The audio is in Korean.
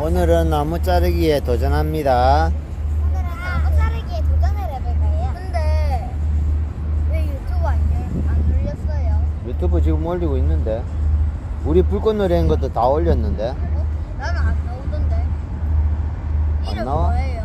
오늘은 나무 자르기에 도전합니다. 오늘은 나무 자르기에 도전을 해볼 거예요. 근데 왜 유튜브 안 올렸어요? 유튜브 지금 올리고 있는데 우리 불꽃놀이 한 것도 다 올렸는데 나는 안 나오던데. 안 이름 나와? 뭐예요?